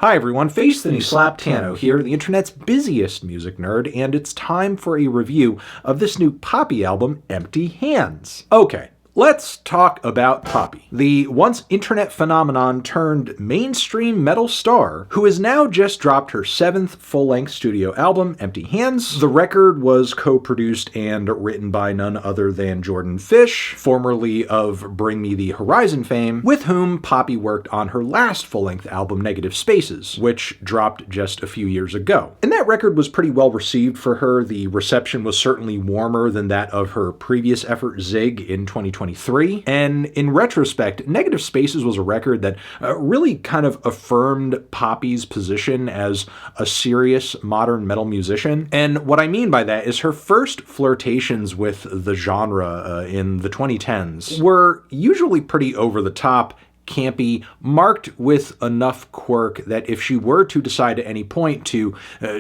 Hi everyone, Face the New Slap Tano here, the internet's busiest music nerd, and it's time for a review of this new Poppy album, Empty Hands. Okay. Let's talk about Poppy, the once internet phenomenon turned mainstream metal star who has now just dropped her 7th full-length studio album, Empty Hands. The record was co-produced and written by none other than Jordan Fish, formerly of Bring Me the Horizon fame, with whom Poppy worked on her last full-length album, Negative Spaces, which dropped just a few years ago. And that record was pretty well received for her. The reception was certainly warmer than that of her previous effort, Zig, in 2023. And in retrospect, Negative Spaces was a record that really kind of affirmed Poppy's position as a serious modern metal musician. And what I mean by that is her first flirtations with the genre in the 2010s were usually pretty over the top, campy, marked with enough quirk that if she were to decide at any point to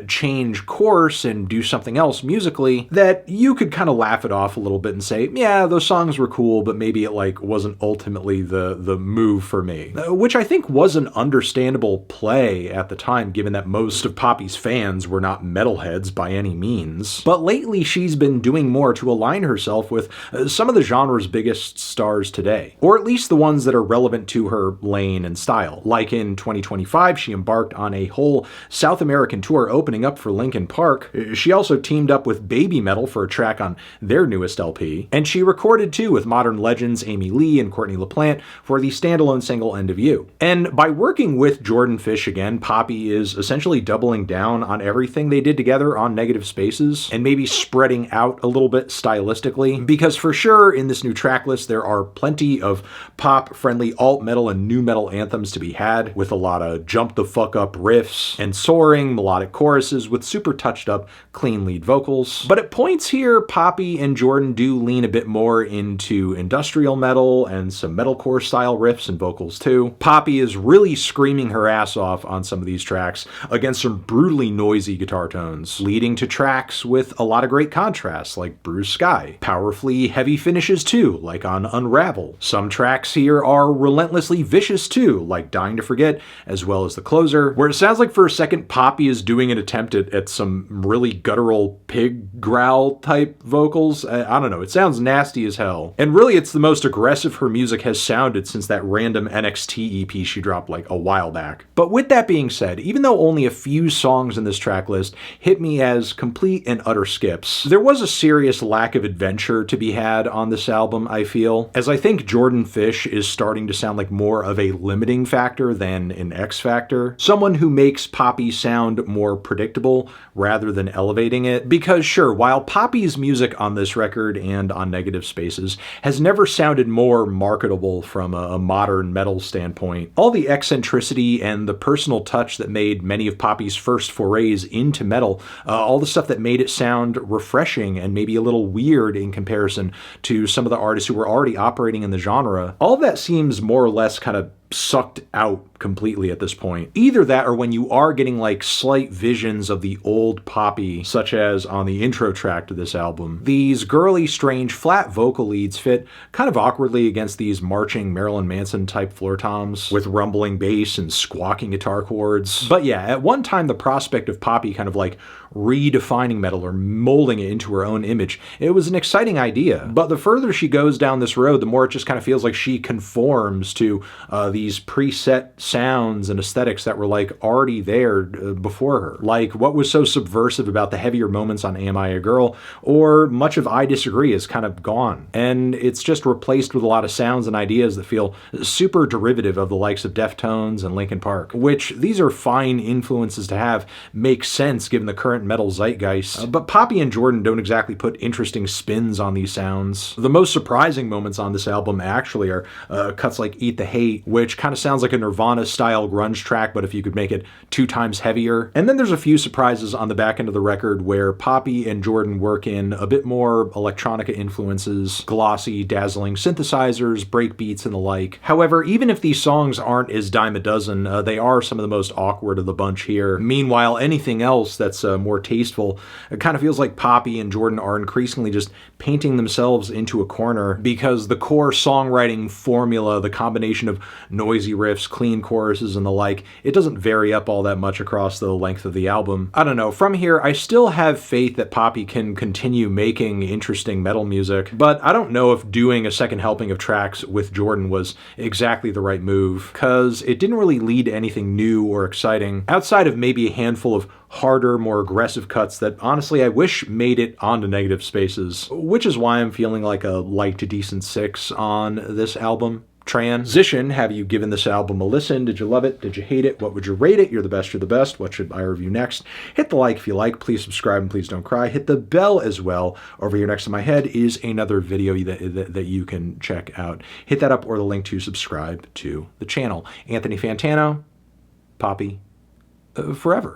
change course and do something else musically, that you could kind of laugh it off a little bit and say, yeah, those songs were cool, but maybe it wasn't ultimately the move for me. Which I think was an understandable play at the time, given that most of Poppy's fans were not metalheads by any means. But lately she's been doing more to align herself with some of the genre's biggest stars today, or at least the ones that are relevant to her lane and style. Like in 2025, she embarked on a whole South American tour opening up for Linkin Park. She also teamed up with Baby Metal for a track on their newest LP, and she recorded too with modern legends Amy Lee and Courtney LaPlante for the standalone single End of You. And by working with Jordan Fish again, Poppy is essentially doubling down on everything they did together on Negative Spaces, and maybe spreading out a little bit stylistically, because for sure in this new track list there are plenty of pop-friendly alt metal and new metal anthems to be had, with a lot of jump the fuck up riffs and soaring melodic choruses with super touched up clean lead vocals. But at points here, Poppy and Jordan do lean a bit more into industrial metal and some metalcore style riffs and vocals too. Poppy is really screaming her ass off on some of these tracks against some brutally noisy guitar tones, leading to tracks with a lot of great contrasts like Bruised Sky, powerfully heavy finishes too, like on Unravel. Some tracks here are relentlessly vicious too, like Dying to Forget, as well as the closer, where it sounds like for a second Poppy is doing an attempt at some really guttural pig growl type vocals. I don't know, it sounds nasty as hell. And really it's the most aggressive her music has sounded since that random NXT EP she dropped like a while back. But with that being said, even though only a few songs in this track list hit me as complete and utter skips, there was a serious lack of adventure to be had on this album, I feel, as I think Jordan Fish is starting to sound like more of a limiting factor than an X factor. Someone who makes Poppy sound more predictable rather than elevating it. Because sure, while Poppy's music on this record and on Negative Spaces has never sounded more marketable from a modern metal standpoint, all the eccentricity and the personal touch that made many of Poppy's first forays into metal, all the stuff that made it sound refreshing and maybe a little weird in comparison to some of the artists who were already operating in the genre, all of that seems more or less kind of sucked out completely at this point. Either that, or when you are getting like slight visions of the old Poppy, such as on the intro track to this album, these girly, strange, flat vocal leads fit kind of awkwardly against these marching Marilyn Manson type floor toms with rumbling bass and squawking guitar chords. But yeah, at one time the prospect of Poppy kind of like redefining metal or molding it into her own image, it was an exciting idea. But the further she goes down this road, the more it just kind of feels like she conforms to these preset sounds and aesthetics that were like already there before her. Like what was so subversive about the heavier moments on Am I a Girl, or much of I Disagree is kind of gone. And it's just replaced with a lot of sounds and ideas that feel super derivative of the likes of Deftones and Linkin Park, which these are fine influences to have, make sense given the current metal zeitgeist. But Poppy and Jordan don't exactly put interesting spins on these sounds. The most surprising moments on this album actually are cuts like Eat the Hate, which kind of sounds like a Nirvana style grunge track, but if you could make it 2 times heavier. And then there's a few surprises on the back end of the record where Poppy and Jordan work in a bit more electronica influences, glossy, dazzling synthesizers, breakbeats, and the like. However, even if these songs aren't as dime a dozen, they are some of the most awkward of the bunch here. Meanwhile, anything else that's more tasteful, it kind of feels like Poppy and Jordan are increasingly just painting themselves into a corner because the core songwriting formula, the combination of noisy riffs, clean choruses, and the like. It doesn't vary up all that much across the length of the album. I don't know, from here, I still have faith that Poppy can continue making interesting metal music, but I don't know if doing a second helping of tracks with Jordan was exactly the right move, because it didn't really lead to anything new or exciting, outside of maybe a handful of harder, more aggressive cuts that honestly I wish made it onto Negative Spaces, which is why I'm feeling like a light to decent 6 on this album. Transition, have you given this album a listen? Did you love it? Did you hate it? What would you rate it? You're the best, you're the best. What should I review next? Hit the like if you like. Please subscribe and please don't cry. Hit the bell as well. Over here next to my head is another video that you can check out. Hit that up or the link to subscribe to the channel. Anthony Fantano, Poppy, forever.